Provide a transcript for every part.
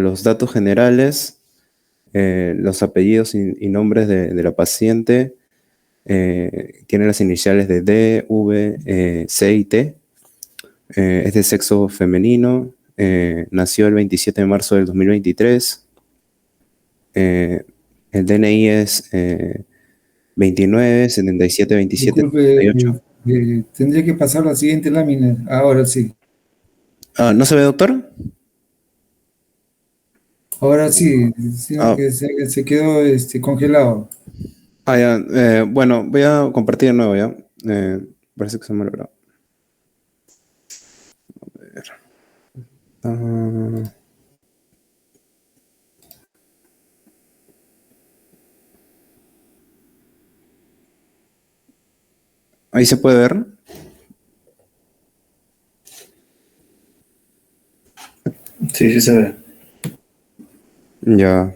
de los datos generales, los apellidos y nombres de la paciente tienen las iniciales de D, V, C y T. Es de sexo femenino. Nació el 27 de marzo del 2023. El DNI es 29 77 27 Disculpe, 78. tendría que pasar la siguiente lámina. Ahora sí. Ah, ¿no se ve, doctor? Ahora sí, sino Ah, que se quedó congelado. ya. Bueno, voy a compartir de nuevo ya. Parece que se me ha logrado. Ah, ahí se puede ver. Sí, sí se ve. Ya.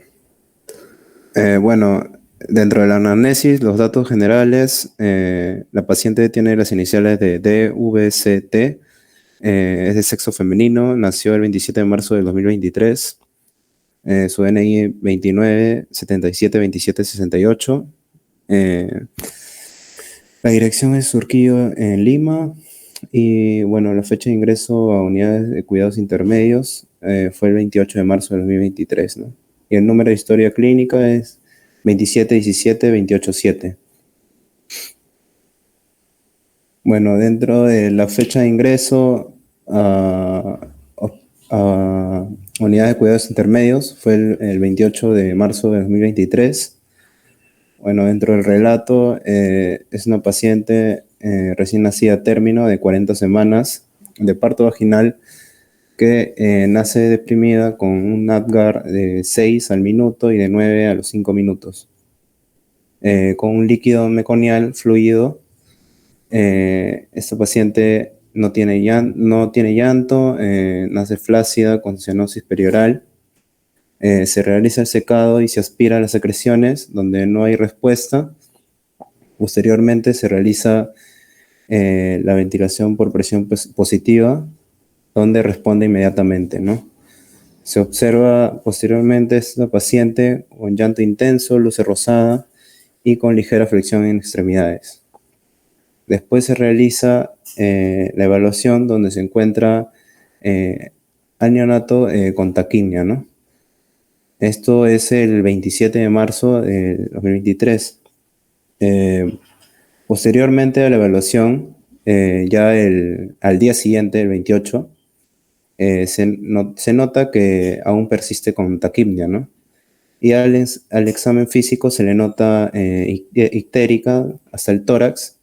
Bueno, dentro de la anamnesis, los datos generales, la paciente tiene las iniciales de D, V, C, T. Es de sexo femenino, nació el 27 de marzo del 2023. Su DNI 29 77 27 68. La dirección es Surquillo en Lima. Y bueno, la fecha de ingreso a unidades de cuidados intermedios fue el 28 de marzo del 2023, ¿no? Y el número de historia clínica es 27 17 28 7. Bueno, dentro de la fecha de ingreso a unidades de cuidados intermedios fue el 28 de marzo de 2023. Bueno, dentro del relato es una paciente recién nacida a término de 40 semanas de parto vaginal que nace deprimida con un Apgar de 6 al minuto y de 9 a los 5 minutos, con un líquido meconial fluido. Esta paciente no tiene llanto, nace flácida con cianosis perioral. Se realiza el secado y se aspira a las secreciones donde no hay respuesta. Posteriormente se realiza la ventilación por presión positiva, donde responde inmediatamente, ¿no? Se observa posteriormente esta paciente con llanto intenso, luz rosada y con ligera flexión en extremidades. Después se realiza la evaluación donde se encuentra al neonato con taquimia, ¿no? Esto es el 27 de marzo de 2023. Posteriormente a la evaluación, al día siguiente, el 28, se nota que aún persiste con taquipnia, ¿no? Y al examen físico se le nota ictérica hasta el tórax,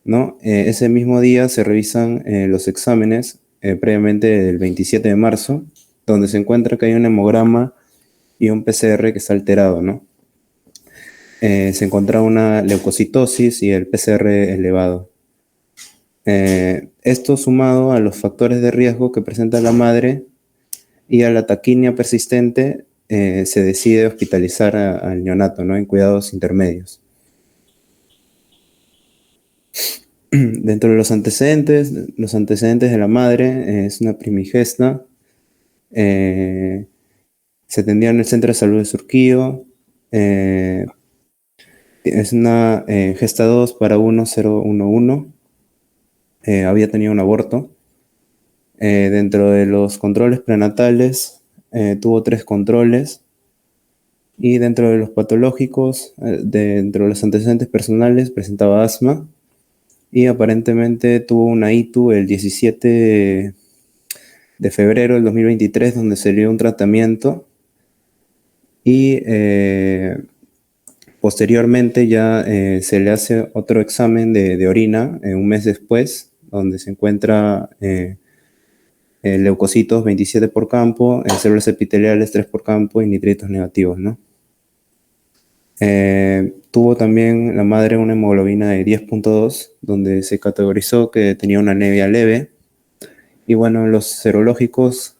¿no? Ese mismo día se revisan los exámenes previamente del 27 de marzo, donde se encuentra que hay un hemograma y un PCR que está alterado, ¿no? Se encontraba una leucocitosis y el PCR elevado. Esto sumado a los factores de riesgo que presenta la madre y a la taquinia persistente, se decide hospitalizar al neonato, ¿no? En cuidados intermedios. Dentro de los antecedentes de la madre es una primigesta. Se atendía en el Centro de Salud de Surquillo. Es una gesta 2 para 1011. Había tenido un aborto. Dentro de los controles prenatales, tuvo 3 controles. Y dentro de los patológicos, dentro de los antecedentes personales, presentaba asma. Y aparentemente tuvo una ITU el 17 de febrero del 2023, donde se le dio un tratamiento. Y posteriormente ya se le hace otro examen de orina un mes después, donde se encuentra leucocitos 27 por campo, células epiteliales 3 por campo y nitritos negativos, ¿no? Tuvo también la madre una hemoglobina de 10.2, donde se categorizó que tenía una anemia leve. Y bueno, en los serológicos,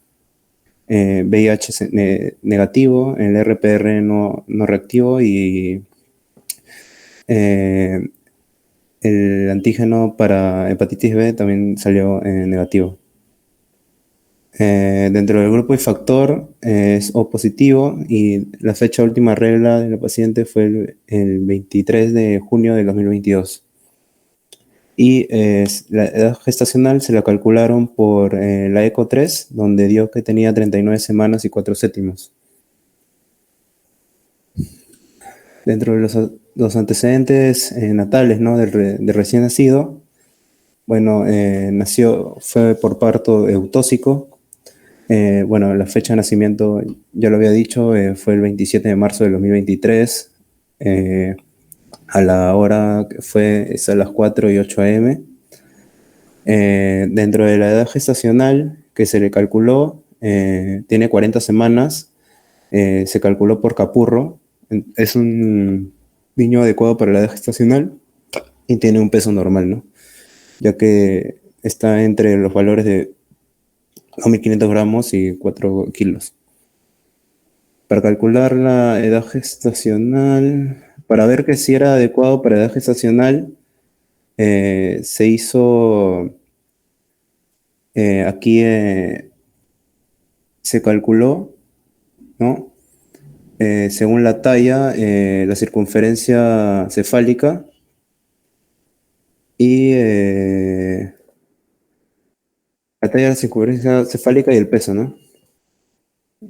VIH negativo, el RPR no reactivo y el antígeno para hepatitis B también salió negativo. Dentro del grupo y factor es O positivo y la fecha última regla de la paciente fue el 23 de junio de 2022. Y la edad gestacional se la calcularon por la ECO3, donde dio que tenía 39 semanas y 4 séptimos. Dentro de los antecedentes natales, ¿no? de recién nacido, bueno, fue por parto eutóxico. Bueno, la fecha de nacimiento, ya lo había dicho, fue el 27 de marzo del 2023. A la hora que es a las 4:08 a.m. Dentro de la edad gestacional que se le calculó, tiene 40 semanas, se calculó por Capurro. Es un niño adecuado para la edad gestacional y tiene un peso normal, ¿no? Ya que está entre los valores de 2.500 gramos y 4 kilos. Para calcular la edad gestacional, para ver que si era adecuado para edad gestacional, se hizo aquí, se calculó, ¿no? Según la talla, la circunferencia cefálica y la talla de la circunferencia cefálica y el peso, ¿no?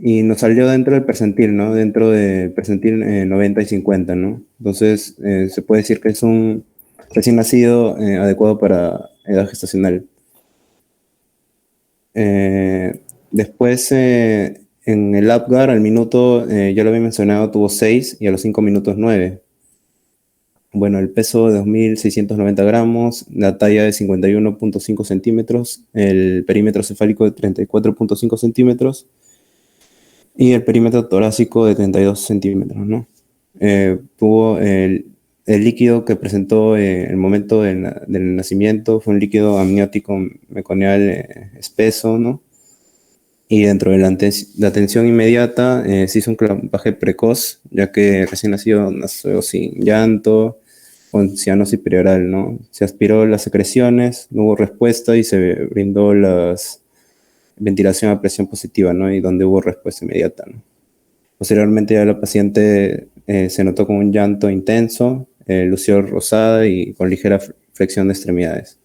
Y nos salió dentro del percentil, ¿no? Dentro del percentil 90 y 50, ¿no? Entonces, se puede decir que es un recién nacido adecuado para edad gestacional. Después, en el APGAR, al minuto, ya lo había mencionado, tuvo 6 y a los 5 minutos 9. Bueno, el peso de 2.690 gramos, la talla de 51.5 centímetros, el perímetro cefálico de 34.5 centímetros y el perímetro torácico de 32 centímetros, ¿no? Tuvo el líquido que presentó en el momento del nacimiento, fue un líquido amniótico meconial espeso, ¿no? Y dentro de la atención inmediata se hizo un clampaje precoz, ya que recién nació sin llanto, con cianosis perioral, ¿no? Se aspiró las secreciones, no hubo respuesta y se brindó ventilación a presión positiva, ¿no? Y donde hubo respuesta inmediata, ¿no? Posteriormente ya la paciente se notó con un llanto intenso, lució rosada y con ligera flexión de extremidades.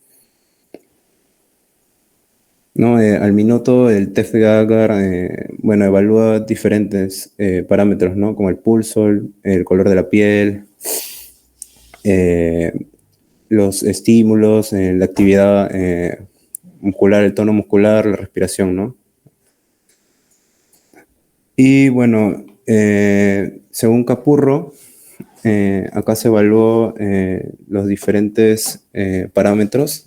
¿No? Al minuto el test de Gallagher, bueno, evalúa diferentes parámetros, ¿no? Como el pulso, el color de la piel, los estímulos, la actividad muscular, el tono muscular, la respiración, ¿no? Y bueno, según Capurro, acá se evaluó los diferentes parámetros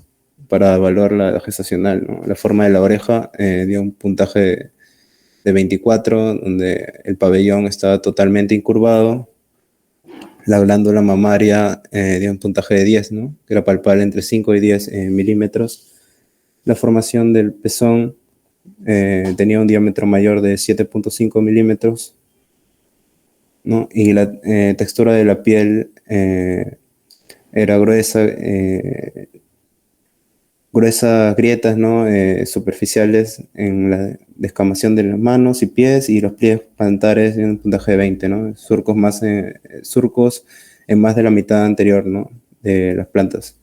para evaluar la gestacional, ¿no? La forma de la oreja dio un puntaje de 24, donde el pabellón estaba totalmente incurvado. La glándula mamaria dio un puntaje de 10, ¿no? Que era palpable entre 5 y 10 milímetros. La formación del pezón tenía un diámetro mayor de 7.5 milímetros, ¿no? Y la textura de la piel era gruesas grietas, ¿no? Superficiales en la descamación de las manos y pies, y los pliegues plantares en un puntaje de 20, ¿no? Surcos en más de la mitad anterior, ¿no? De las plantas.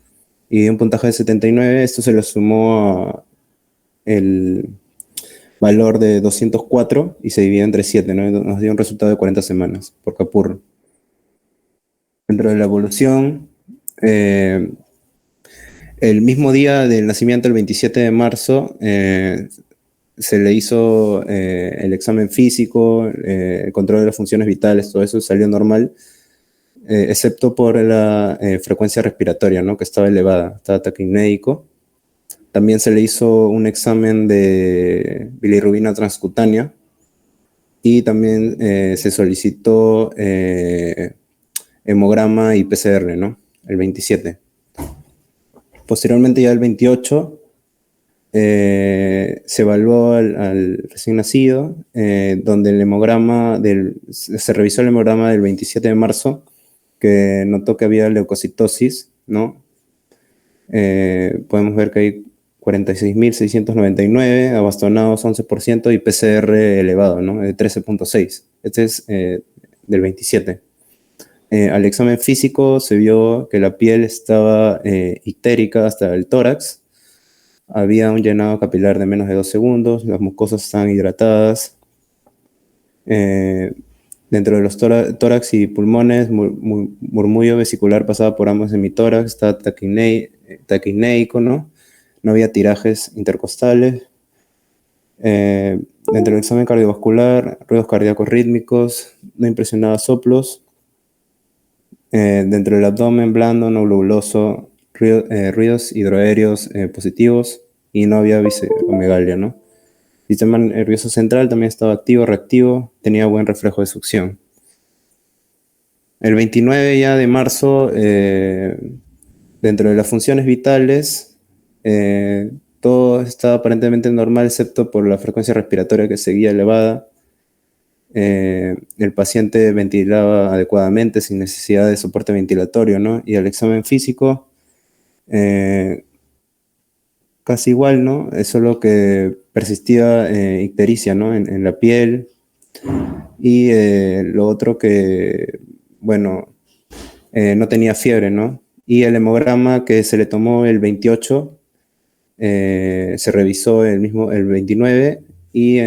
Y de un puntaje de 79, esto se le sumó el valor de 204 y se divide entre 7, ¿no? Nos dio un resultado de 40 semanas por Capurro. Dentro de la evolución, el mismo día del nacimiento, el 27 de marzo, se le hizo el examen físico, el control de las funciones vitales, todo eso salió normal, excepto por la frecuencia respiratoria, ¿no? Que estaba elevada, estaba taquipnéico. También se le hizo un examen de bilirrubina transcutánea y también se solicitó hemograma y PCR, ¿no? El 27. Posteriormente, ya el 28, se evaluó al recién nacido, donde se revisó el hemograma del 27 de marzo, que notó que había leucocitosis, ¿no? Podemos ver que hay 46.699, abastonados 11% y PCR elevado, ¿no? De 13.6. Este es del 27. Al examen físico se vio que la piel estaba ictérica hasta el tórax. Había un llenado capilar de menos de 2 segundos, las mucosas estaban hidratadas. Dentro de los tórax y pulmones, murmullo vesicular pasaba por ambos hemitórax, estaba taquineico, ¿no? No había tirajes intercostales. Dentro del examen cardiovascular, ruidos cardíacos rítmicos, no impresionaba soplos. Dentro del abdomen blando, no globuloso, ruidos hidroaéreos positivos y no había viseromegalia, ¿no? El sistema nervioso central también estaba activo, reactivo, tenía buen reflejo de succión. El 29 ya de marzo, dentro de las funciones vitales, todo estaba aparentemente normal, excepto por la frecuencia respiratoria que seguía elevada. El paciente ventilaba adecuadamente sin necesidad de soporte ventilatorio, ¿no? Y el examen físico, casi igual, ¿no? Es solo que persistía ictericia, ¿no? En la piel. Y lo otro que, bueno, no tenía fiebre, ¿no? Y el hemograma que se le tomó el 28, se revisó el 29 y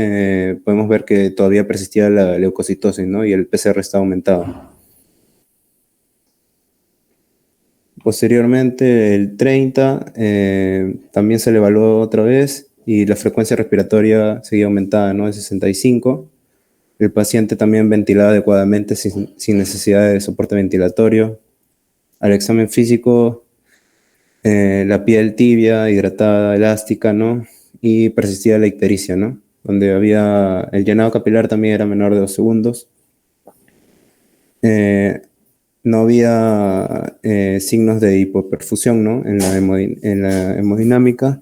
podemos ver que todavía persistía la leucocitosis, ¿no? Y el PCR está aumentado. Posteriormente, el 30, también se le evaluó otra vez y la frecuencia respiratoria seguía aumentada, ¿no? De 65. El paciente también ventilaba adecuadamente sin necesidad de soporte ventilatorio. Al examen físico, la piel tibia, hidratada, elástica, ¿no? Y persistía la ictericia, ¿no? Donde había el llenado capilar también era menor de 2 segundos. No había signos de hipoperfusión, ¿no? En la hemodinámica.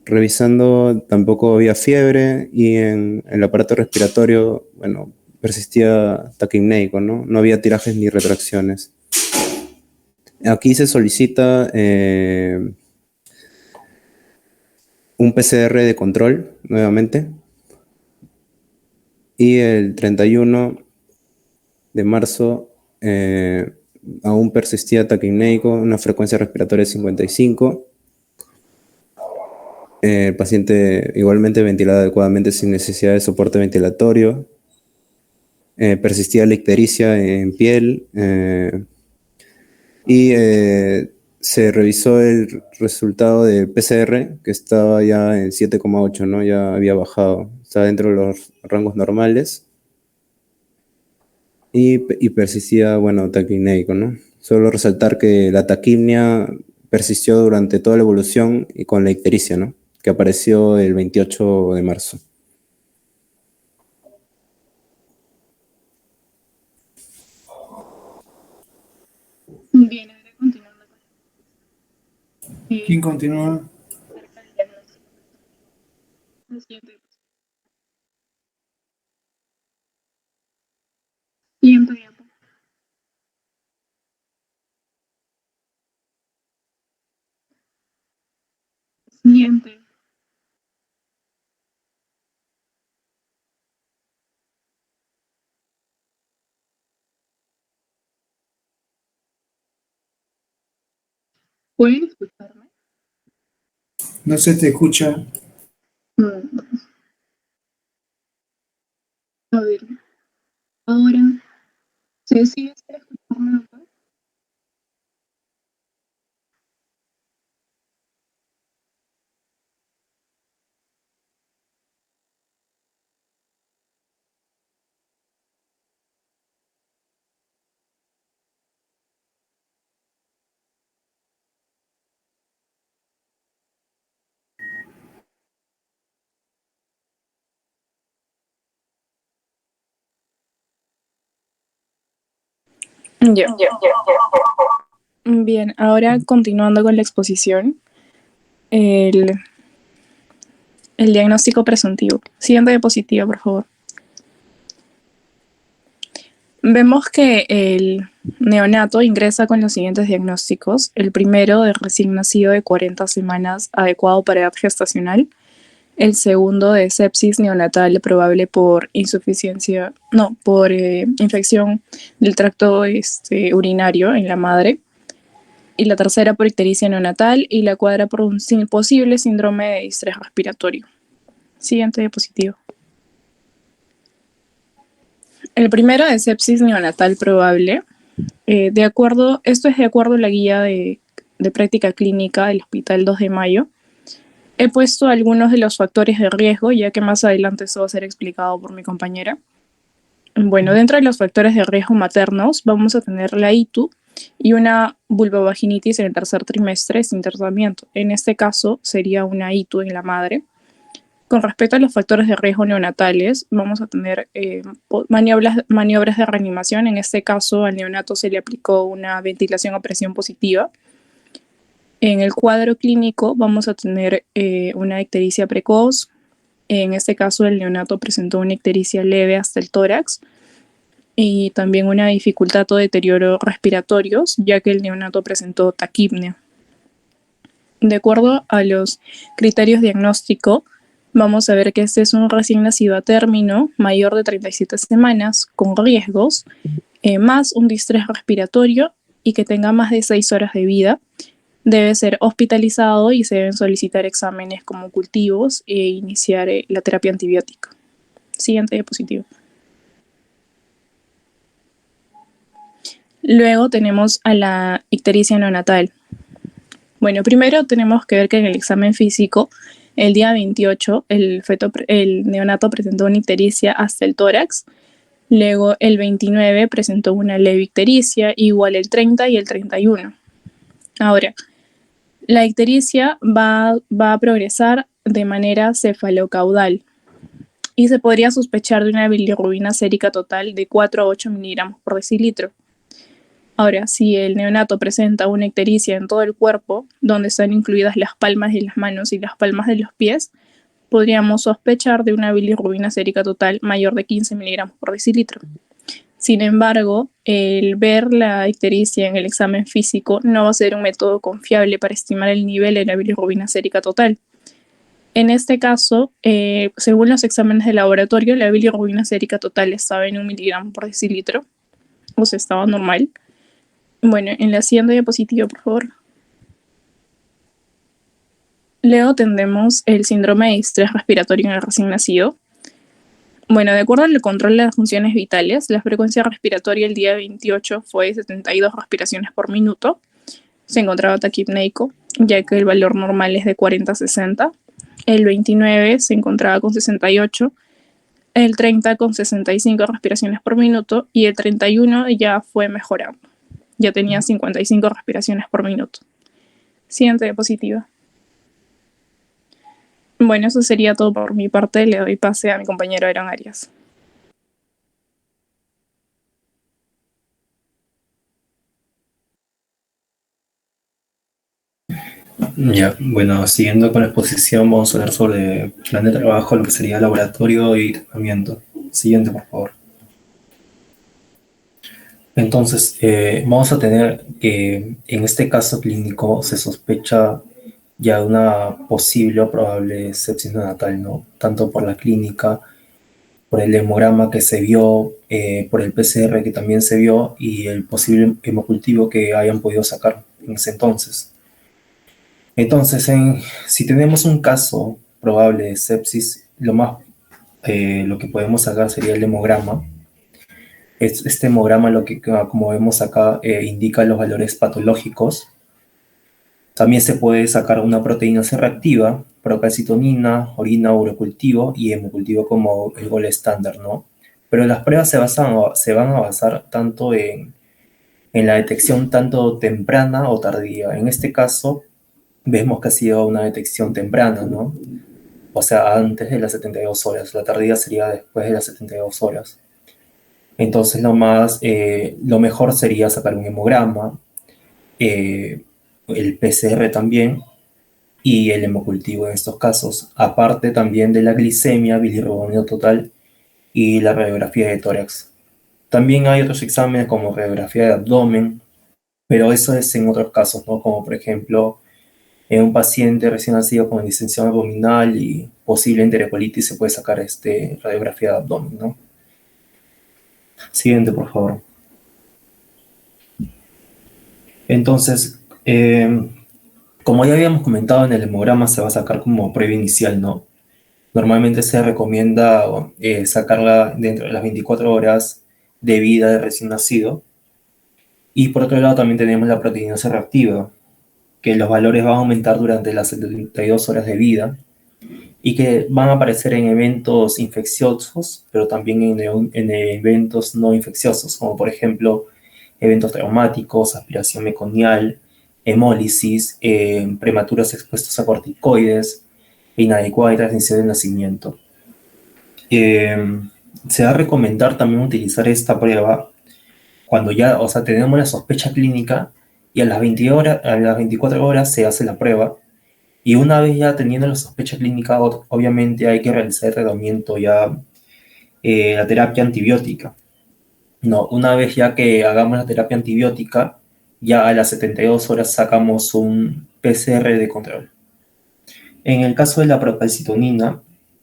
Revisando, tampoco había fiebre y en el aparato respiratorio, bueno, persistía taquipneico, ¿no? No había tirajes ni retracciones. Aquí se solicita un PCR de control nuevamente. Y el 31 de marzo aún persistía taquipneico, una frecuencia respiratoria de 55. El paciente igualmente ventilado adecuadamente sin necesidad de soporte ventilatorio. Persistía la ictericia en piel. Y se revisó el resultado de PCR, que estaba ya en 7,8, ¿no? Ya había bajado. Está dentro de los rangos normales. Y persistía, bueno, taquipneico, ¿no? Solo resaltar que la taquipnia persistió durante toda la evolución y con la ictericia, ¿no? Que apareció el 28 de marzo. Bien, ahora continuando con ¿Quién continúa? acerca del diagnóstico. Lo siguiente. Siguiente diapo. Siguiente. ¿Pueden escucharme? No se te escucha. A ver, ahora, ¿se sigue escuchando, doctor? Ya. Bien, ahora continuando con la exposición, el, el diagnóstico presuntivo. Siguiente diapositiva, por favor. Vemos que el neonato ingresa con los siguientes diagnósticos. El primero, de recién nacido de 40 semanas, adecuado para edad gestacional. El segundo, de sepsis neonatal probable por infección del tracto urinario en la madre. Y la tercera por ictericia neonatal. Y la cuarta por un posible síndrome de distrés respiratorio. Siguiente diapositivo. El primero de sepsis neonatal probable. Esto es de acuerdo a la guía de práctica clínica del Hospital 2 de Mayo. He puesto algunos de los factores de riesgo, ya que más adelante esto va a ser explicado por mi compañera. Bueno, dentro de los factores de riesgo maternos vamos a tener la ITU y una vulvovaginitis en el tercer trimestre sin tratamiento. En este caso sería una ITU en la madre. Con respecto a los factores de riesgo neonatales, vamos a tener maniobras de reanimación. En este caso, al neonato se le aplicó una ventilación a presión positiva. En el cuadro clínico vamos a tener una ictericia precoz. En este caso, el neonato presentó una ictericia leve hasta el tórax y también una dificultad o deterioro respiratorios, ya que el neonato presentó taquipnea. De acuerdo a los criterios diagnósticos, vamos a ver que este es un recién nacido a término, mayor de 37 semanas, con riesgos, más un distrés respiratorio y que tenga más de 6 horas de vida. Debe ser hospitalizado y se deben solicitar exámenes como cultivos e iniciar la terapia antibiótica. Siguiente diapositivo. Luego tenemos a la ictericia neonatal. Bueno, primero tenemos que ver que en el examen físico, el día 28, el neonato presentó una ictericia hasta el tórax. Luego, el 29 presentó una leve ictericia, igual el 30 y el 31. Ahora, la ictericia va a progresar de manera cefalocaudal y se podría sospechar de una bilirrubina sérica total de 4 a 8 miligramos por decilitro. Ahora, si el neonato presenta una ictericia en todo el cuerpo, donde están incluidas las palmas de las manos y las palmas de los pies, podríamos sospechar de una bilirrubina sérica total mayor de 15 miligramos por decilitro. Sin embargo, el ver la ictericia en el examen físico no va a ser un método confiable para estimar el nivel de la bilirrubina sérica total. En este caso, según los exámenes de laboratorio, la bilirrubina sérica total estaba en 1 miligramo por decilitro, o sea, estaba normal. Bueno, en la siguiente diapositiva, por favor. Luego tendremos el síndrome de distrés respiratorio en el recién nacido. Bueno, de acuerdo al control de las funciones vitales, la frecuencia respiratoria el día 28 fue de 72 respiraciones por minuto. Se encontraba taquipneico, ya que el valor normal es de 40 a 60. El 29 se encontraba con 68. El 30 con 65 respiraciones por minuto. Y el 31 ya fue mejorando. Ya tenía 55 respiraciones por minuto. Siguiente diapositiva. Bueno, eso sería todo por mi parte. Le doy pase a mi compañero Aaron Arias. Ya, bueno, siguiendo con la exposición, vamos a hablar sobre plan de trabajo, lo que sería laboratorio y tratamiento. Siguiente, por favor. Entonces, vamos a tener que en este caso clínico se sospecha ya de una posible o probable sepsis neonatal, ¿no? Tanto por la clínica, por el hemograma que se vio, por el PCR que también se vio y el posible hemocultivo que hayan podido sacar en ese entonces. Entonces, si tenemos un caso probable de sepsis, lo que podemos sacar sería el hemograma. Este hemograma, como vemos acá, indica los valores patológicos. También se puede sacar una proteína C reactiva, procalcitonina, orina, urocultivo y hemocultivo como el gol estándar, ¿no? Pero las pruebas se van a basar tanto en la detección tanto temprana o tardía. En este caso, vemos que ha sido una detección temprana, ¿no? O sea, antes de las 72 horas. La tardía sería después de las 72 horas. Entonces, lo mejor sería sacar un hemograma, el PCR también, y el hemocultivo en estos casos, aparte también de la glicemia, bilirrubina total y la radiografía de tórax. También hay otros exámenes como radiografía de abdomen, pero eso es en otros casos, ¿no? Como por ejemplo, en un paciente recién nacido con distensión abdominal y posible enterocolitis se puede sacar radiografía de abdomen, ¿no? Siguiente, por favor. Entonces, como ya habíamos comentado, en el hemograma se va a sacar como prueba inicial, ¿no? Normalmente se recomienda sacarla dentro de las 24 horas de vida de recién nacido. Y por otro lado también tenemos la proteínosis reactiva, que los valores van a aumentar durante las 72 horas de vida y que van a aparecer en eventos infecciosos, pero también en eventos no infecciosos, como por ejemplo eventos traumáticos, aspiración meconial, hemólisis, prematuros expuestos a corticoides, inadecuada transmisión del nacimiento. Se va a recomendar también utilizar esta prueba cuando ya, o sea, tenemos la sospecha clínica y a las 24 horas se hace la prueba. Y una vez ya teniendo la sospecha clínica, obviamente hay que realizar el tratamiento ya, la terapia antibiótica. No, una vez ya que hagamos la terapia antibiótica, ya a las 72 horas sacamos un PCR de control. En el caso de la procalcitonina,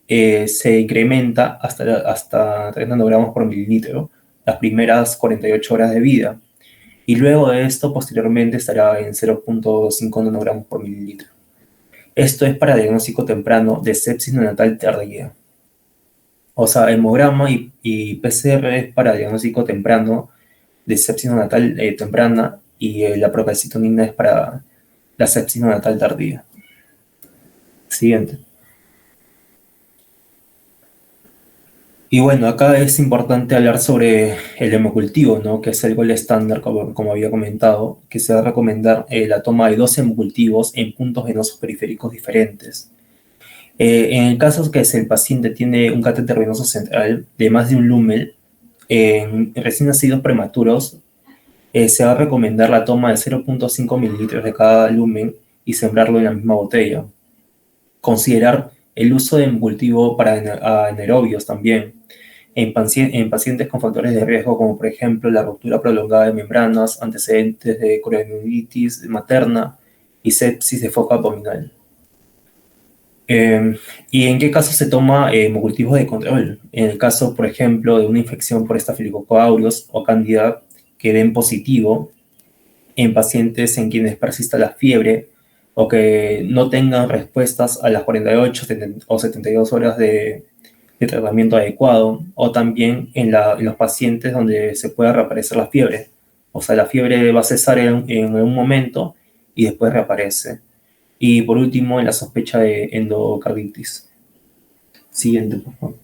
se incrementa hasta 30 nanogramos por mililitro las primeras 48 horas de vida. Y luego de esto, posteriormente, estará en 0.5 nanogramos por mililitro. Esto es para diagnóstico temprano de sepsis neonatal tardía. O sea, hemograma y PCR es para diagnóstico temprano de sepsis neonatal temprana y la procalcitonina es para la sepsis neonatal tardía. Siguiente. Y bueno, acá es importante hablar sobre el hemocultivo, ¿no? Que es el gol estándar, como había comentado, que se va a recomendar la toma de 2 hemocultivos en puntos venosos periféricos diferentes. En el caso que el paciente tiene un catéter venoso central de más de un lumen, en recién nacidos prematuros, se va a recomendar la toma de 0.5 mililitros de cada lumen y sembrarlo en la misma botella. Considerar el uso de hemocultivo para anaerobios también, en pacientes con factores de riesgo como por ejemplo la ruptura prolongada de membranas, antecedentes de coronavirus materna y sepsis de foco abdominal. ¿Y en qué caso se toma hemocultivos de control? En el caso, por ejemplo, de una infección por Staphylococcus aureus o Candida que den positivo en pacientes en quienes persista la fiebre o que no tengan respuestas a las 48 o 72 horas de tratamiento adecuado, o también en los pacientes donde se pueda reaparecer la fiebre. O sea, la fiebre va a cesar en un momento y después reaparece. Y por último, en la sospecha de endocarditis. Siguiente, por favor.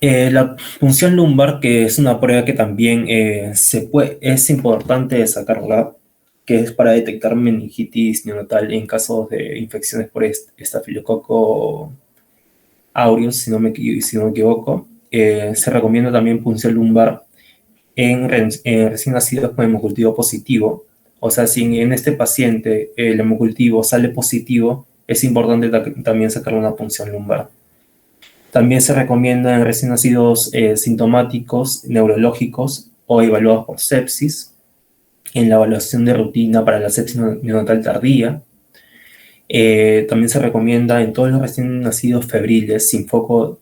La punción lumbar, que es una prueba que también es importante sacarla, que es para detectar meningitis neonatal en casos de infecciones por Staphylococcus aureus, si no me equivoco. Se recomienda también punción lumbar en recién nacidos con hemocultivo positivo. O sea, si en este paciente el hemocultivo sale positivo, es importante también sacarle una punción lumbar. También se recomienda en recién nacidos sintomáticos, neurológicos o evaluados por sepsis, en la evaluación de rutina para la sepsis neonatal tardía. También se recomienda en todos los recién nacidos febriles sin foco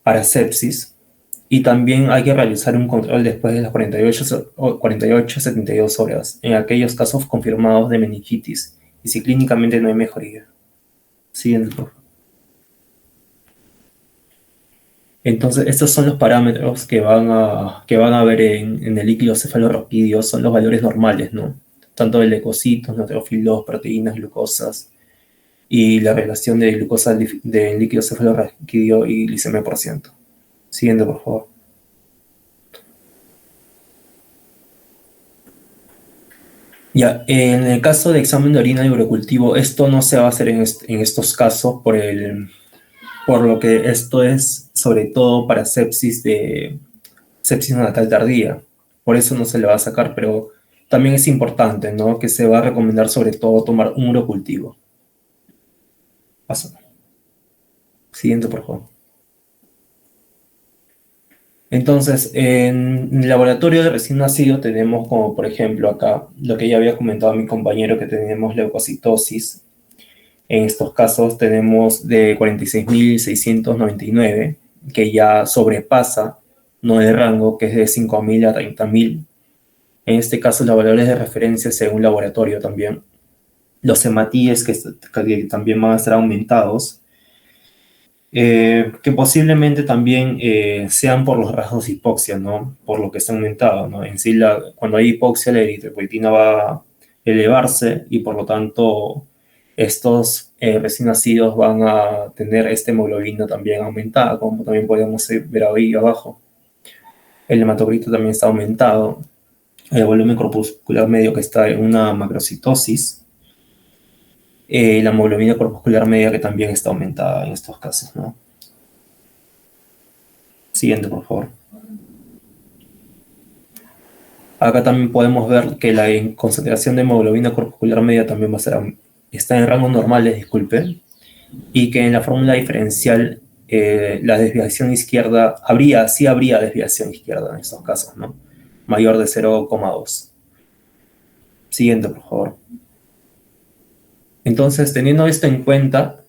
para sepsis. Y también hay que realizar un control después de las 48-72 horas, en aquellos casos confirmados de meningitis, y si clínicamente no hay mejoría. Siguiente, por favor. Entonces, estos son los parámetros que van a ver en el líquido cefalorraquídeo, son los valores normales, ¿no? Tanto de leucocitos, neutrófilos, proteínas, glucosas, y la relación de glucosa del líquido cefalorraquídeo y glicemia por ciento. Siguiente, por favor. Ya, en el caso de examen de orina y urocultivo, esto no se va a hacer en estos casos por lo que esto es sobre todo para sepsis neonatal tardía. Por eso no se le va a sacar, pero también es importante, ¿no? Que se va a recomendar sobre todo tomar un urocultivo. Paso. Siguiente, por favor. Entonces, en el laboratorio de recién nacido tenemos como, por ejemplo, acá, lo que ya había comentado mi compañero, que tenemos leucocitosis. En estos casos tenemos de 46.699, que ya sobrepasa, no el rango, que es de 5.000 a 30.000. En este caso, los valores de referencia según laboratorio también. Los hematíes que también van a estar aumentados, que posiblemente también sean por los rasgos de hipoxia, ¿no? Por lo que está aumentado, ¿no? En sí, cuando hay hipoxia, la eritropoyetina va a elevarse y por lo tanto estos recién nacidos van a tener esta hemoglobina también aumentada, como también podemos ver ahí abajo. El hematocrito también está aumentado. El volumen corpuscular medio que está en una macrocitosis. La hemoglobina corpuscular media que también está aumentada en estos casos, ¿no? Siguiente, por favor. Acá también podemos ver que la concentración de hemoglobina corpuscular media también va a ser, está en rangos normales, disculpe, y que en la fórmula diferencial la desviación izquierda, sí habría desviación izquierda en estos casos, ¿no? Mayor de 0,2. Siguiente, por favor. Entonces, teniendo esto en cuenta,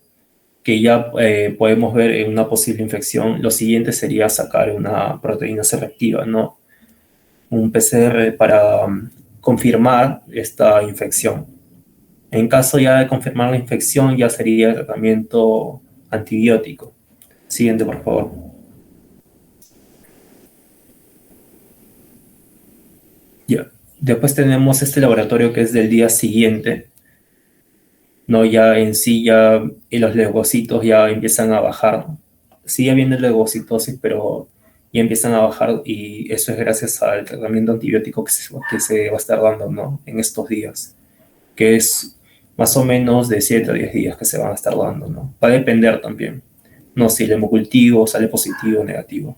que ya podemos ver en una posible infección, lo siguiente sería sacar una proteína C reactiva, ¿no? Un PCR para confirmar esta infección. En caso ya de confirmar la infección, ya sería el tratamiento antibiótico. Siguiente, por favor. Ya. Después tenemos este laboratorio que es del día siguiente, ¿no? Ya en sí, ya los leucocitos ya empiezan a bajar. Sigue habiendo leucocitosis, pero ya empiezan a bajar y eso es gracias al tratamiento antibiótico que se va a estar dando, ¿no? En estos días, que es más o menos de 7 a 10 días que se van a estar dando, ¿no? Va a depender también, no si el hemocultivo sale positivo o negativo.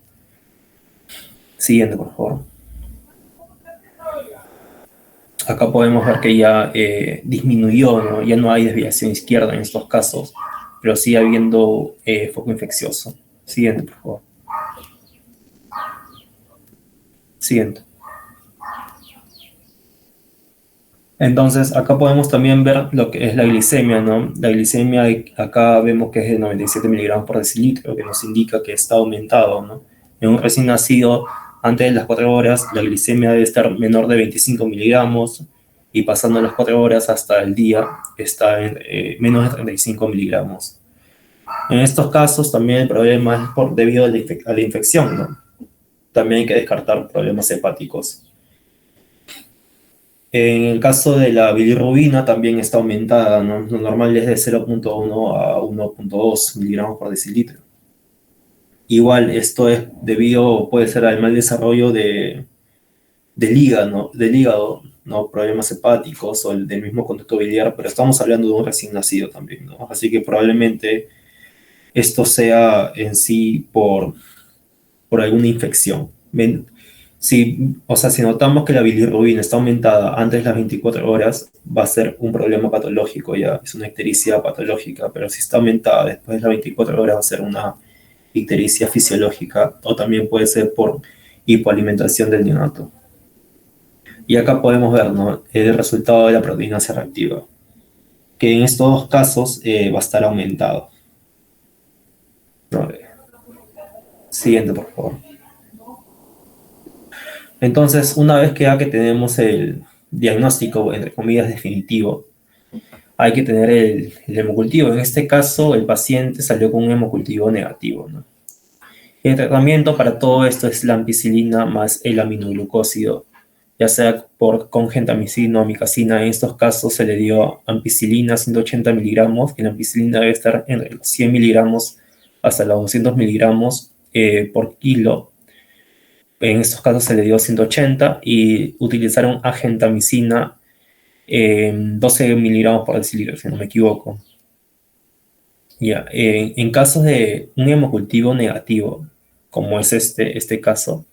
Siguiente, por favor. Acá podemos ver que ya disminuyó, ¿no? Ya no hay desviación izquierda en estos casos, pero sigue habiendo foco infeccioso. Siguiente, por favor. Siguiente. Entonces, acá podemos también ver lo que es la glicemia, ¿no? La glicemia, acá vemos que es de 97 miligramos por decilitro, que nos indica que está aumentado, ¿no? En un recién nacido, antes de las 4 horas, la glicemia debe estar menor de 25 miligramos y pasando las 4 horas hasta el día está en menos de 35 miligramos. En estos casos también el problema es debido a la infección, ¿no? También hay que descartar problemas hepáticos. En el caso de la bilirrubina también está aumentada, ¿no? Lo normal es de 0,1 a 1,2 miligramos por decilitro. Igual, esto es debido, puede ser al mal desarrollo del hígado, ¿no? Problemas hepáticos o del mismo conducto biliar, pero estamos hablando de un recién nacido también, ¿no? Así que probablemente esto sea en sí por alguna infección. Si notamos que la bilirrubina está aumentada antes de las 24 horas, va a ser un problema patológico ya, es una ictericia patológica, pero si está aumentada después de las 24 horas va a ser una ictericia fisiológica o también puede ser por hipoalimentación del neonato. Y acá podemos ver, ¿no? El resultado de la proteína C reactiva, que en estos dos casos va a estar aumentado. Siguiente, por favor. Entonces, una vez que tenemos el diagnóstico, entre comillas, definitivo, hay que tener el hemocultivo. En este caso, el paciente salió con un hemocultivo negativo, ¿no? El tratamiento para todo esto es la ampicilina más el aminoglucósido, ya sea con gentamicina o amicacina. En estos casos se le dio ampicilina 180 miligramos, y la ampicilina debe estar entre los 100 miligramos hasta los 200 miligramos por kilo. En estos casos se le dio 180 y utilizaron agentamicina 12 miligramos por decilitro, si no me equivoco. Ya, en casos de un hemocultivo negativo, como es este caso,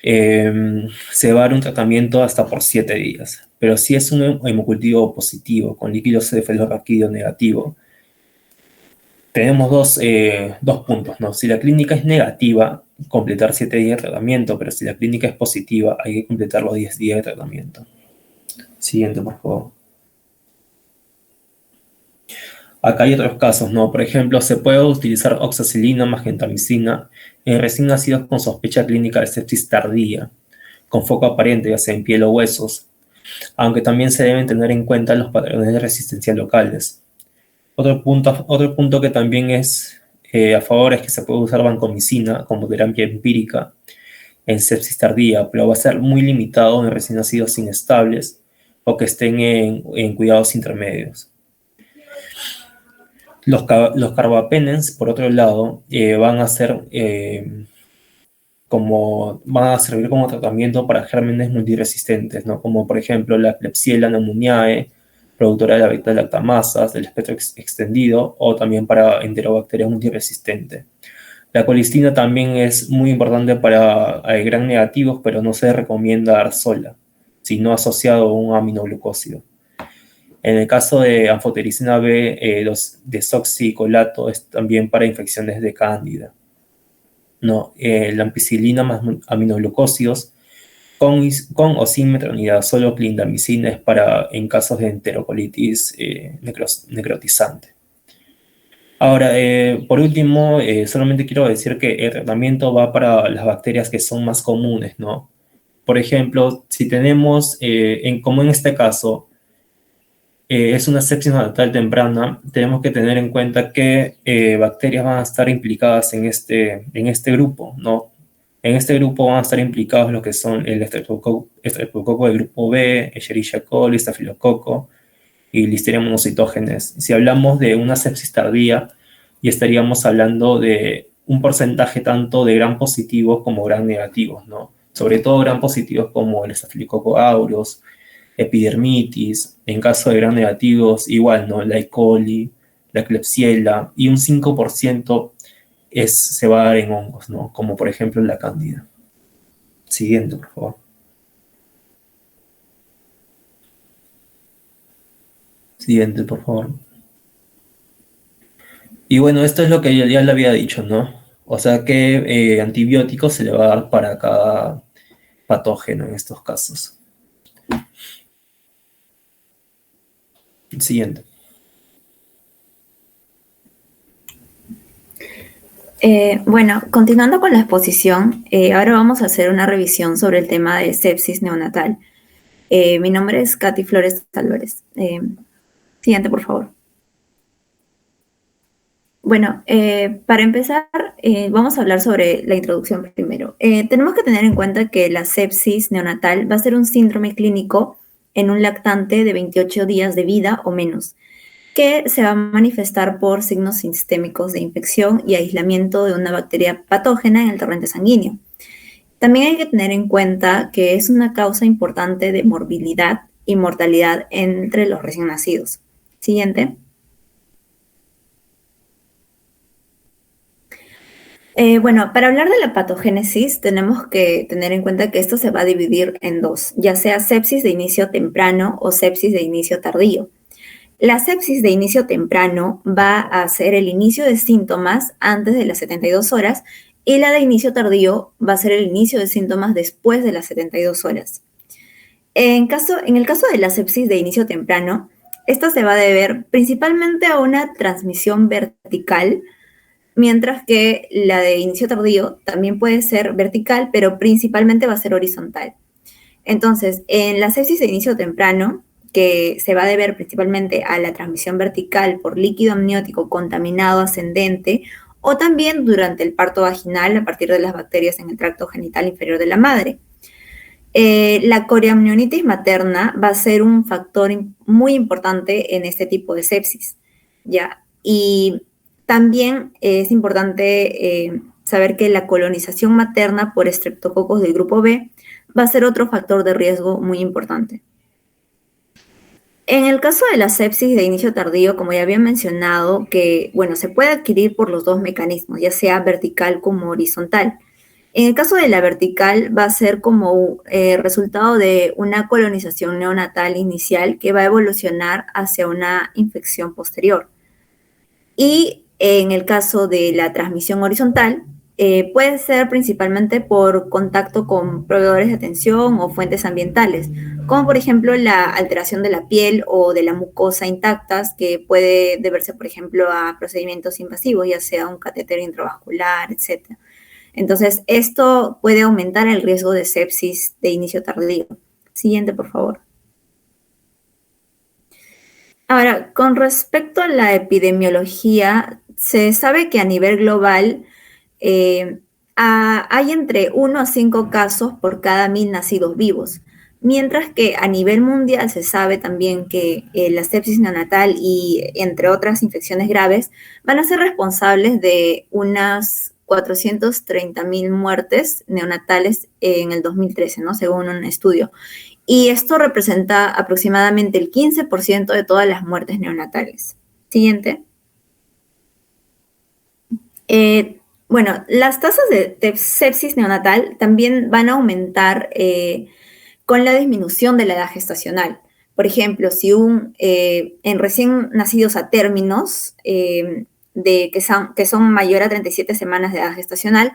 se va a dar un tratamiento hasta por 7 días. Pero si es un hemocultivo positivo, con líquido cefalorraquídeo negativo, tenemos dos puntos, ¿no? Si la clínica es negativa, completar 7 días de tratamiento, pero si la clínica es positiva, hay que completar los 10 días de tratamiento. Siguiente, por favor. Acá hay otros casos, ¿no? Por ejemplo, se puede utilizar oxacilina más gentamicina en recién nacidos con sospecha clínica de sepsis tardía, con foco aparente, ya sea en piel o huesos, aunque también se deben tener en cuenta los patrones de resistencia locales. Otro punto que también es a favor es que se puede usar vancomicina como terapia empírica en sepsis tardía, pero va a ser muy limitado en recién nacidos inestables o que estén en cuidados intermedios. Los carbapenems, por otro lado, van a servir como tratamiento para gérmenes multiresistentes, ¿no? Como por ejemplo la Klebsiella pneumoniae, productora de la beta-lactamasas del espectro extendido, o también para enterobacterias multiresistentes. La colistina también es muy importante para gram negativos, pero no se recomienda dar sola, sino asociado a un aminoglucósido. En el caso de anfotericina B, los desoxicolato es también para infecciones de cándida. No, la ampicilina más aminoglucósidos con o sin metronidazol, clindamicina es en casos de enterocolitis necrotizante. Ahora, por último, solamente quiero decir que el tratamiento va para las bacterias que son más comunes, ¿no? Por ejemplo, si tenemos, como en este caso, es una sepsis neonatal temprana, tenemos que tener en cuenta qué bacterias van a estar implicadas en este grupo, ¿no? En este grupo van a estar implicados lo que son el estreptococo del grupo B, Escherichia coli, estafilococo y Listeria monocytogenes. Si hablamos de una sepsis tardía, y estaríamos hablando de un porcentaje tanto de gram positivos como gram negativos, ¿no? Sobre todo gram positivos como el estafilococo aureus, epidermitis, en caso de gram negativos, igual, ¿no? La E. coli, la Klebsiella, y un 5% se va a dar en hongos, ¿no? Como por ejemplo la cándida. Siguiente, por favor. Siguiente, por favor. Y bueno, esto es lo que ya le había dicho, ¿no? O sea que antibiótico se le va a dar para cada patógeno en estos casos. Siguiente. Bueno, continuando con la exposición, ahora vamos a hacer una revisión sobre el tema de sepsis neonatal. Mi nombre es Katy Flores Álvarez. Siguiente, por favor. Bueno, para empezar, vamos a hablar sobre la introducción primero. Tenemos que tener en cuenta que la sepsis neonatal va a ser un síndrome clínico en un lactante de 28 días de vida o menos, que se va a manifestar por signos sistémicos de infección y aislamiento de una bacteria patógena en el torrente sanguíneo. También hay que tener en cuenta que es una causa importante de morbilidad y mortalidad entre los recién nacidos. Siguiente. Bueno, para hablar de la patogénesis tenemos que tener en cuenta que esto se va a dividir en dos, ya sea sepsis de inicio temprano o sepsis de inicio tardío. La sepsis de inicio temprano va a ser el inicio de síntomas antes de las 72 horas y la de inicio tardío va a ser el inicio de síntomas después de las 72 horas. En el caso de la sepsis de inicio temprano, esta se va a deber principalmente a una transmisión vertical, mientras que la de inicio tardío también puede ser vertical, pero principalmente va a ser horizontal. Entonces, en la sepsis de inicio temprano, que se va a deber principalmente a la transmisión vertical por líquido amniótico contaminado ascendente, o también durante el parto vaginal a partir de las bacterias en el tracto genital inferior de la madre. La coriamnionitis materna va a ser un factor muy importante en este tipo de sepsis, ¿ya? Y también es importante saber que la colonización materna por estreptococos del grupo B va a ser otro factor de riesgo muy importante. En el caso de la sepsis de inicio tardío, como ya había mencionado, que bueno, se puede adquirir por los dos mecanismos, ya sea vertical como horizontal. En el caso de la vertical va a ser como resultado de una colonización neonatal inicial que va a evolucionar hacia una infección posterior. Y en el caso de la transmisión horizontal, puede ser principalmente por contacto con proveedores de atención o fuentes ambientales, como por ejemplo la alteración de la piel o de la mucosa intactas, que puede deberse, por ejemplo, a procedimientos invasivos, ya sea un catéter intravascular, etc. Entonces, esto puede aumentar el riesgo de sepsis de inicio tardío. Siguiente, por favor. Ahora, con respecto a la epidemiología, se sabe que a nivel global hay entre 1 a 5 casos por cada 1000 nacidos vivos, mientras que a nivel mundial se sabe también que la sepsis neonatal y entre otras infecciones graves van a ser responsables de unas 430.000 muertes neonatales en el 2013, ¿no? Según un estudio. Y esto representa aproximadamente el 15% de todas las muertes neonatales. Siguiente. Bueno, las tasas de sepsis neonatal también van a aumentar con la disminución de la edad gestacional. Por ejemplo, si en recién nacidos a términos que son mayor a 37 semanas de edad gestacional,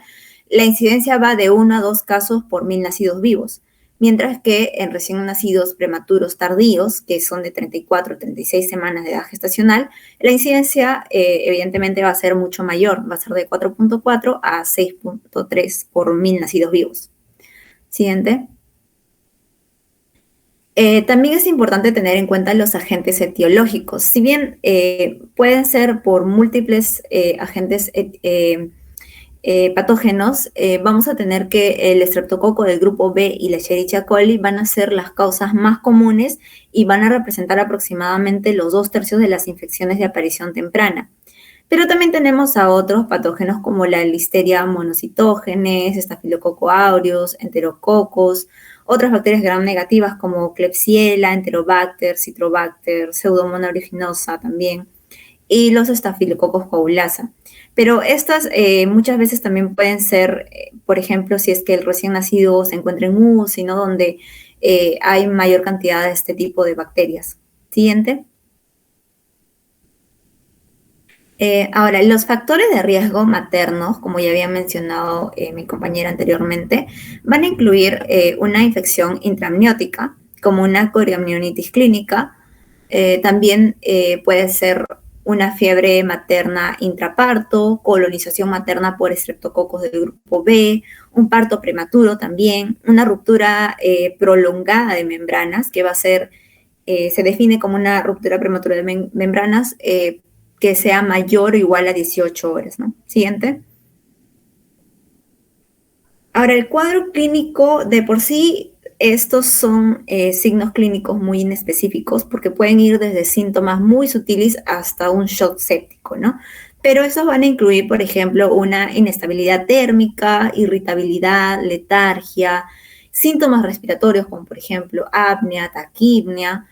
la incidencia va de 1 a 2 casos por 1000 nacidos vivos, mientras que en recién nacidos prematuros tardíos, que son de 34 a 36 semanas de edad gestacional, la incidencia evidentemente va a ser mucho mayor, va a ser de 4.4 a 6.3 por 1000 nacidos vivos. Siguiente. También es importante tener en cuenta los agentes etiológicos. Si bien pueden ser por múltiples agentes patógenos, vamos a tener que el estreptococo del grupo B y la Escherichia coli van a ser las causas más comunes y van a representar aproximadamente los 2/3 de las infecciones de aparición temprana. Pero también tenemos a otros patógenos como la Listeria monocytogenes, Staphylococcus aureus, Enterococos, otras bacterias gram negativas como Klebsiella, Enterobacter, Citrobacter, Pseudomonas aeruginosa también, y los Staphylococcus coagulasa. Pero estas muchas veces también pueden ser, por ejemplo, si es que el recién nacido se encuentra en UCI, ¿no? Donde hay mayor cantidad de este tipo de bacterias. Siguiente. Ahora, los factores de riesgo maternos, como ya había mencionado mi compañera anteriormente, van a incluir una infección intraamniótica, como una coriamnionitis clínica. También puede ser una fiebre materna intraparto, colonización materna por estreptococos del grupo B, un parto prematuro también, una ruptura prolongada de membranas, que va a ser, se define como una ruptura prematura de membranas que sea mayor o igual a 18 horas, ¿no? Siguiente. Ahora, el cuadro clínico de por sí, estos son signos clínicos muy inespecíficos porque pueden ir desde síntomas muy sutiles hasta un shock séptico, ¿no? Pero esos van a incluir, por ejemplo, una inestabilidad térmica, irritabilidad, letargia, síntomas respiratorios como, por ejemplo, apnea, taquipnea,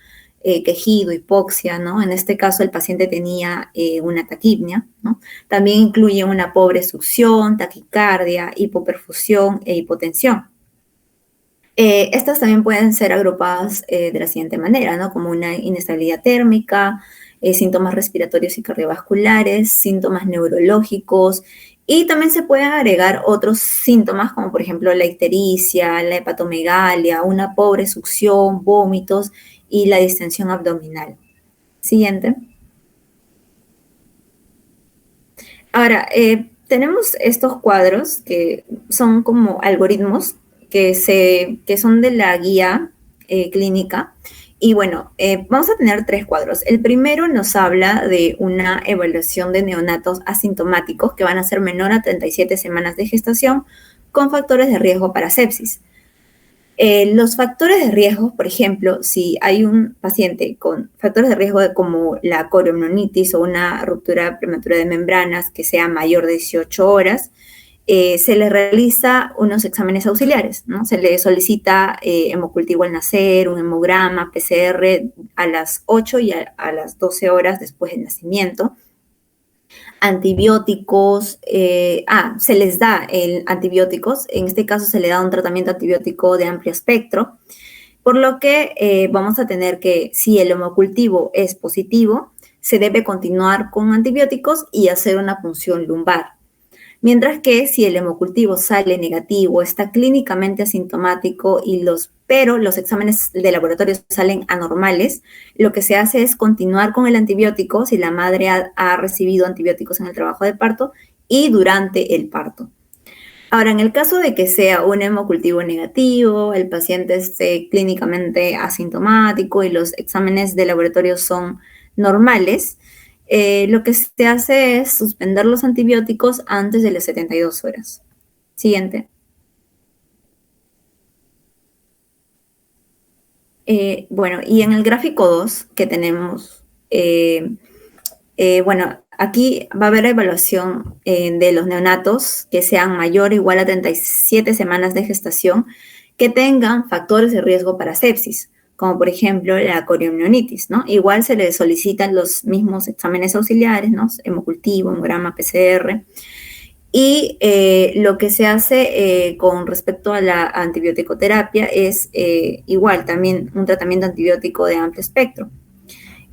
quejido, hipoxia, ¿no? En este caso el paciente tenía una taquipnea, ¿no? También incluye una pobre succión, taquicardia, hipoperfusión e hipotensión. Estas también pueden ser agrupadas de la siguiente manera, ¿no? Como una inestabilidad térmica, síntomas respiratorios y cardiovasculares, síntomas neurológicos, y también se pueden agregar otros síntomas como por ejemplo la ictericia, la hepatomegalia, una pobre succión, vómitos y la distensión abdominal. Siguiente. Ahora, tenemos estos cuadros que son como algoritmos que son de la guía clínica. Y bueno, vamos a tener 3 cuadros. El primero nos habla de una evaluación de neonatos asintomáticos que van a ser menor a 37 semanas de gestación con factores de riesgo para sepsis. Los factores de riesgo, por ejemplo, si hay un paciente con factores de riesgo como la coriamnionitis o una ruptura prematura de membranas que sea mayor de 18 horas, se le realiza unos exámenes auxiliares, ¿no? Se le solicita hemocultivo al nacer, un hemograma, PCR a las 8 y a las 12 horas después del nacimiento. Antibióticos, se les da antibióticos, en este caso se le da un tratamiento antibiótico de amplio espectro, por lo que vamos a tener que, si el hemocultivo es positivo, se debe continuar con antibióticos y hacer una punción lumbar. Mientras que si el hemocultivo sale negativo, está clínicamente asintomático pero los exámenes de laboratorio salen anormales, lo que se hace es continuar con el antibiótico si la madre ha recibido antibióticos en el trabajo de parto y durante el parto. Ahora, en el caso de que sea un hemocultivo negativo, el paciente esté clínicamente asintomático y los exámenes de laboratorio son normales, lo que se hace es suspender los antibióticos antes de las 72 horas. Siguiente. Bueno, y en el gráfico 2 que tenemos, bueno, aquí va a haber evaluación de los neonatos que sean mayor o igual a 37 semanas de gestación que tengan factores de riesgo para sepsis, como por ejemplo la coriamnionitis, ¿no? Igual se les solicitan los mismos exámenes auxiliares, ¿no? Hemocultivo, hemograma, PCR. Y lo que se hace con respecto a la antibioticoterapia es igual también un tratamiento antibiótico de amplio espectro.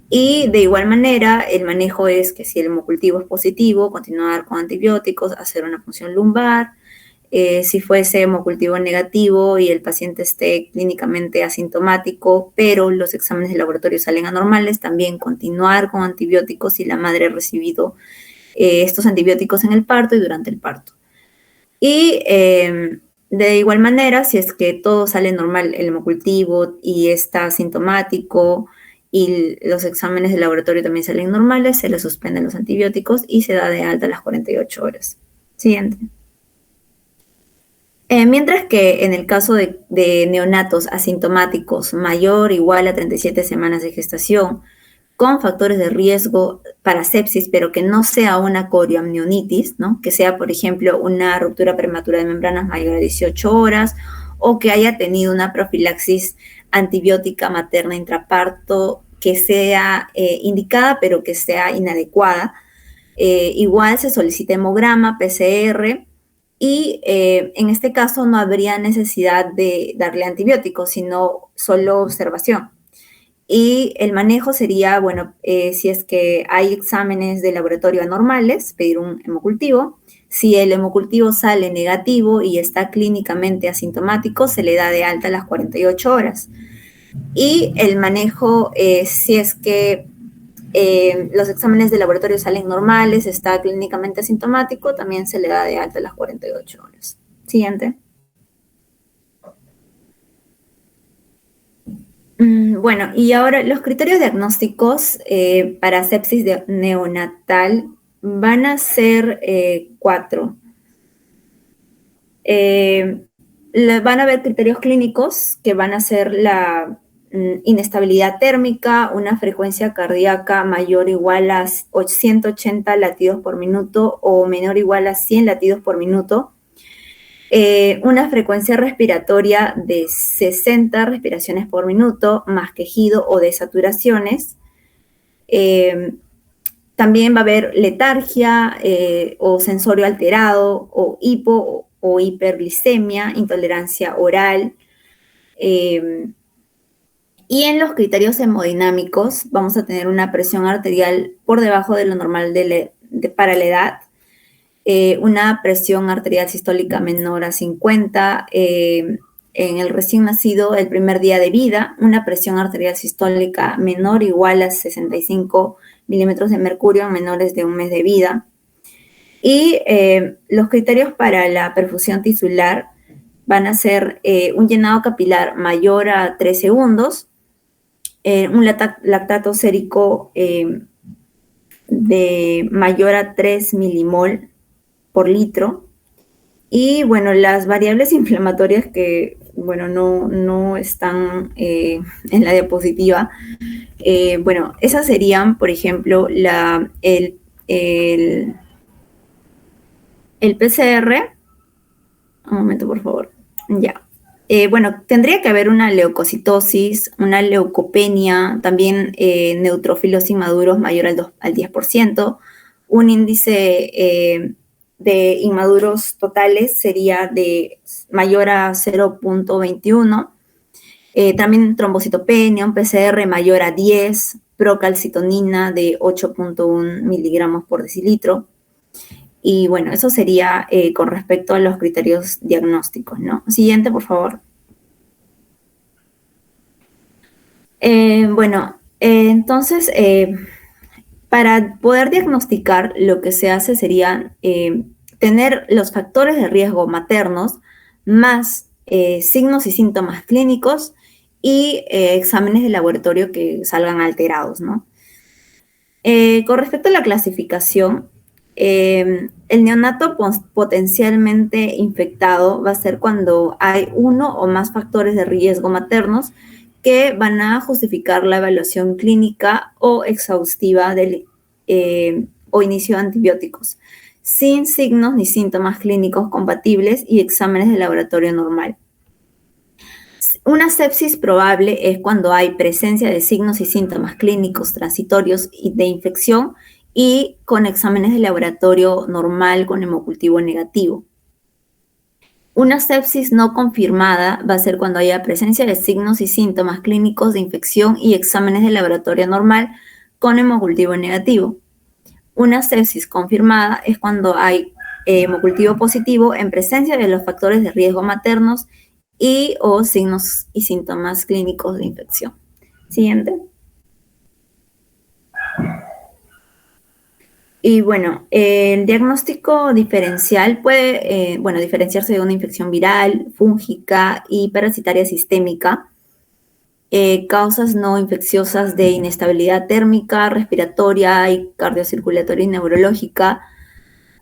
Y de igual manera, el manejo es que si el hemocultivo es positivo, continuar con antibióticos, hacer una punción lumbar. Si fuese hemocultivo negativo y el paciente esté clínicamente asintomático, pero los exámenes de laboratorio salen anormales, también continuar con antibióticos si la madre ha recibido estos antibióticos en el parto y durante el parto. Y de igual manera, si es que todo sale normal, el hemocultivo y está asintomático y los exámenes de laboratorio también salen normales, se le suspenden los antibióticos y se da de alta a las 48 horas. Siguiente. Mientras que en el caso de neonatos asintomáticos mayor o igual a 37 semanas de gestación, con factores de riesgo para sepsis, pero que no sea una coriamnionitis, ¿no? Que sea, por ejemplo, una ruptura prematura de membranas mayor a 18 horas o que haya tenido una profilaxis antibiótica materna intraparto que sea indicada, pero que sea inadecuada. Igual se solicita hemograma, PCR, y en este caso no habría necesidad de darle antibióticos, sino solo observación. Y el manejo sería, bueno, si es que hay exámenes de laboratorio anormales, pedir un hemocultivo. Si el hemocultivo sale negativo y está clínicamente asintomático, se le da de alta a las 48 horas. Y el manejo, si es que los exámenes de laboratorio salen normales, está clínicamente asintomático, también se le da de alta a las 48 horas. Siguiente. Bueno, y ahora los criterios diagnósticos para sepsis neonatal van a ser 4. Van a haber criterios clínicos que van a ser la inestabilidad térmica, una frecuencia cardíaca mayor o igual a 180 latidos por minuto o menor o igual a 100 latidos por minuto, una frecuencia respiratoria de 60 respiraciones por minuto, más quejido o desaturaciones. También va a haber letargia o sensorio alterado o hipo o hiperglicemia, intolerancia oral. Y en los criterios hemodinámicos vamos a tener una presión arterial por debajo de lo normal para la edad, una presión arterial sistólica menor a 50 en el recién nacido el primer día de vida, una presión arterial sistólica menor o igual a 65 milímetros de mercurio en menores de un mes de vida. Y los criterios para la perfusión tisular van a ser un llenado capilar mayor a 3 segundos, un lactato sérico de mayor a 3 milimol por litro. Y bueno, las variables inflamatorias que, bueno, no están en la diapositiva, bueno, esas serían, por ejemplo, el PCR. Un momento, por favor. Ya. Bueno, tendría que haber una leucocitosis, una leucopenia, también neutrófilos inmaduros mayor al 10%, un índice de inmaduros totales sería de mayor a 0.21, también trombocitopenia, un PCR mayor a 10, procalcitonina de 8.1 miligramos por decilitro. Y bueno, eso sería con respecto a los criterios diagnósticos, ¿no? Siguiente, por favor. Entonces, para poder diagnosticar, lo que se hace sería tener los factores de riesgo maternos más signos y síntomas clínicos y exámenes de laboratorio que salgan alterados, ¿no? Con respecto a la clasificación, el neonato potencialmente infectado va a ser cuando hay uno o más factores de riesgo maternos que van a justificar la evaluación clínica o exhaustiva o inicio de antibióticos, sin signos ni síntomas clínicos compatibles y exámenes de laboratorio normal. Una sepsis probable es cuando hay presencia de signos y síntomas clínicos transitorios y de infección y con exámenes de laboratorio normal con hemocultivo negativo. Una sepsis no confirmada va a ser cuando haya presencia de signos y síntomas clínicos de infección y exámenes de laboratorio normal con hemocultivo negativo. Una sepsis confirmada es cuando hay hemocultivo positivo en presencia de los factores de riesgo maternos y o signos y síntomas clínicos de infección. Siguiente. Y bueno, el diagnóstico diferencial puede diferenciarse de una infección viral, fúngica y parasitaria sistémica, causas no infecciosas de inestabilidad térmica, respiratoria y cardiocirculatoria y neurológica,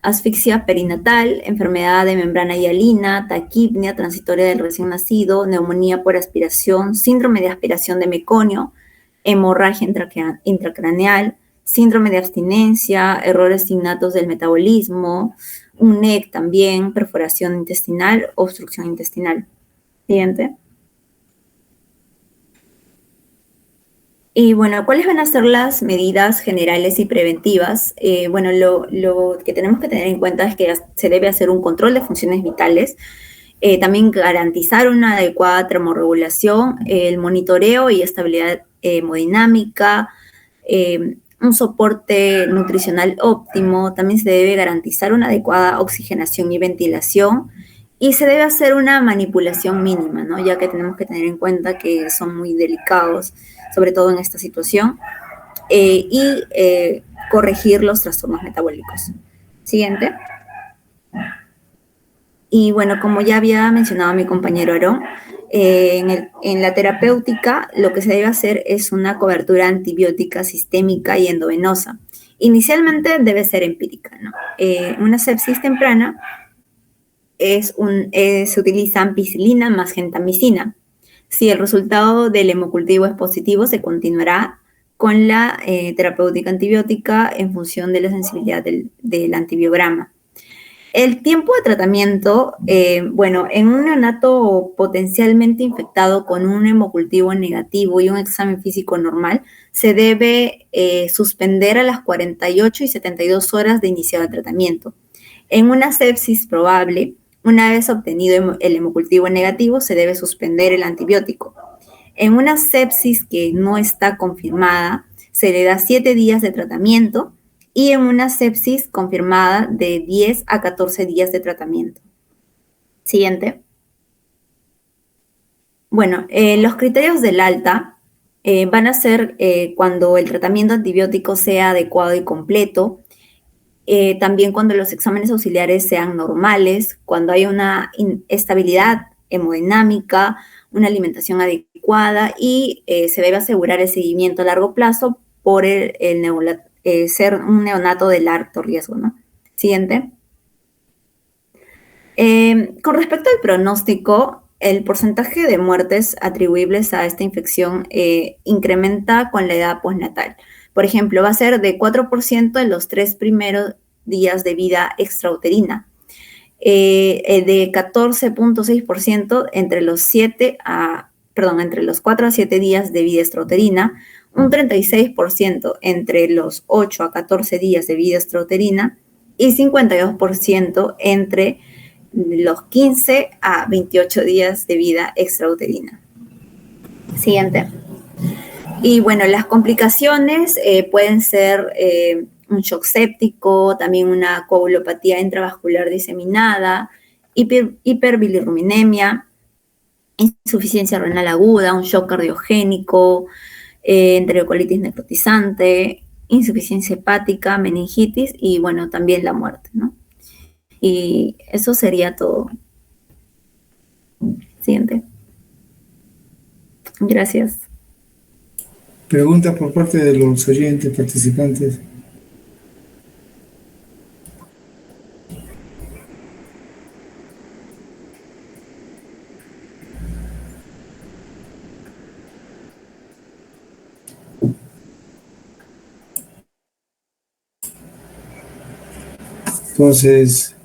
asfixia perinatal, enfermedad de membrana hialina, taquipnia transitoria del recién nacido, neumonía por aspiración, síndrome de aspiración de meconio, hemorragia intracraneal, síndrome de abstinencia, errores innatos del metabolismo, un NEC también, perforación intestinal, obstrucción intestinal. Siguiente. Y bueno, ¿cuáles van a ser las medidas generales y preventivas? Lo que tenemos que tener en cuenta es que se debe hacer un control de funciones vitales, también garantizar una adecuada termorregulación, el monitoreo y estabilidad hemodinámica, un soporte nutricional óptimo, también se debe garantizar una adecuada oxigenación y ventilación, y se debe hacer una manipulación mínima, ¿no? Ya que tenemos que tener en cuenta que son muy delicados, sobre todo en esta situación, y corregir los trastornos metabólicos. Siguiente. Y bueno, como ya había mencionado mi compañero Aarón, en la terapéutica lo que se debe hacer es una cobertura antibiótica sistémica y endovenosa. Inicialmente debe ser empírica, ¿no? Una sepsis temprana se utiliza ampicilina más gentamicina. Si el resultado del hemocultivo es positivo, se continuará con la terapéutica antibiótica en función de la sensibilidad del antibiograma. El tiempo de tratamiento, en un neonato potencialmente infectado con un hemocultivo negativo y un examen físico normal, se debe suspender a las 48 y 72 horas de iniciado el tratamiento. En una sepsis probable, una vez obtenido el hemocultivo negativo, se debe suspender el antibiótico. En una sepsis que no está confirmada, se le da 7 días de tratamiento, y en una sepsis confirmada de 10 a 14 días de tratamiento. Siguiente. Bueno, los criterios del alta van a ser cuando el tratamiento antibiótico sea adecuado y completo, también cuando los exámenes auxiliares sean normales, cuando hay una estabilidad hemodinámica, una alimentación adecuada y se debe asegurar el seguimiento a largo plazo por ser un neonato de alto riesgo, ¿no? Siguiente. Con respecto al pronóstico, el porcentaje de muertes atribuibles a esta infección incrementa con la edad postnatal. Por ejemplo, va a ser de 4% en los 3 primeros días de vida extrauterina, de 14.6% entre los 4 a 7 días de vida extrauterina, un 36% entre los 8 a 14 días de vida extrauterina y 52% entre los 15 a 28 días de vida extrauterina. Siguiente. Y bueno, las complicaciones pueden ser un shock séptico, también una coagulopatía intravascular diseminada, hiperbilirrubinemia, insuficiencia renal aguda, un shock cardiogénico, enterocolitis necrotizante, insuficiencia hepática, meningitis y, bueno, también la muerte, ¿no? Y eso sería todo. Siguiente. Gracias. Preguntas por parte de los oyentes participantes. Entonces,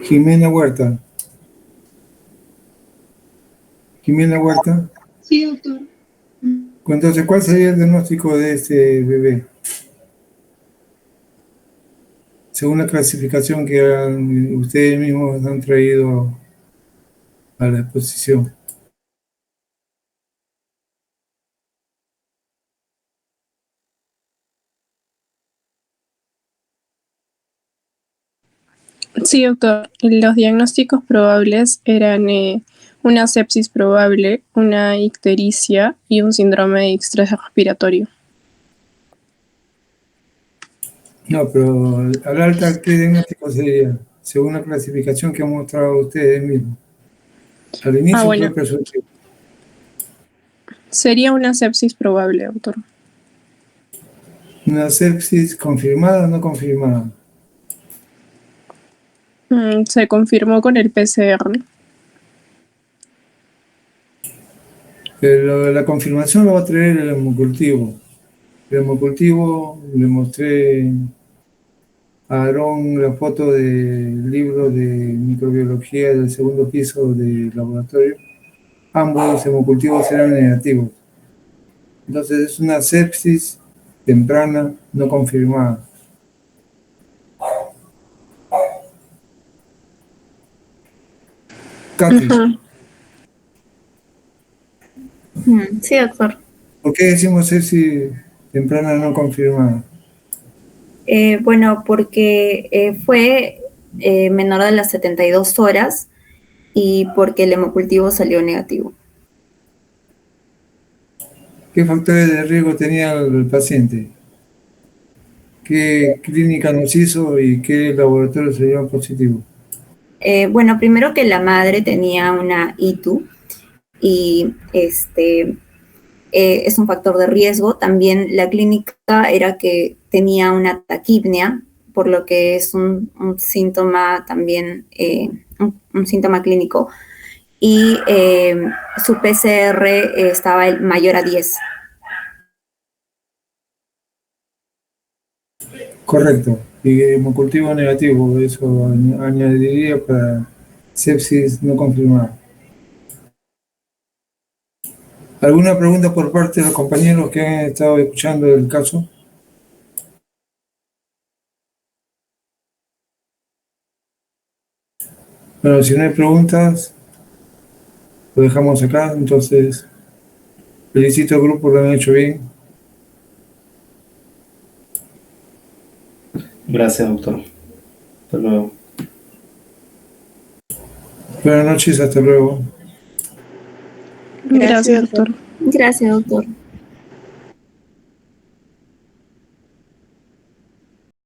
Jimena Huerta. Jimena Huerta. Sí, doctor. Entonces, ¿cuál sería el diagnóstico de este bebé? Según la clasificación que ustedes mismos han traído a la exposición. Sí, doctor. Los diagnósticos probables eran una sepsis probable, una ictericia y un síndrome de estrés respiratorio. No, pero al alta, ¿qué diagnóstico sería? Según la clasificación que han mostrado ustedes mismos. Al inicio bueno. fue presuntivo. Sería una sepsis probable, doctor. ¿Una sepsis confirmada o no confirmada? Se confirmó con el PCR. Pero la confirmación lo va a traer el hemocultivo. El hemocultivo, le mostré a Aarón la foto del libro de microbiología del segundo piso del laboratorio. Ambos hemocultivos eran negativos. Entonces es una sepsis temprana no confirmada. Katy, Sí, doctor. ¿por qué decimos sepsis temprana no confirmada? Bueno, porque fue menor de las 72 horas y porque el hemocultivo salió negativo. ¿Qué factores de riesgo tenía el paciente? ¿Qué clínica nos hizo y qué laboratorio salió positivo? Bueno, primero que la madre tenía una ITU y es un factor de riesgo. También la clínica era que tenía una taquipnea, por lo que es un síntoma también, un síntoma clínico. Y su PCR estaba mayor a 10. Correcto. Y hemocultivo negativo, eso añadiría para sepsis no confirmada. ¿Alguna pregunta por parte de los compañeros que han estado escuchando el caso? Bueno, si no hay preguntas, lo dejamos acá. Entonces, felicito al grupo, lo han hecho bien. Gracias, doctor. Hasta luego. Buenas noches, hasta luego. Gracias, doctor. Gracias, doctor.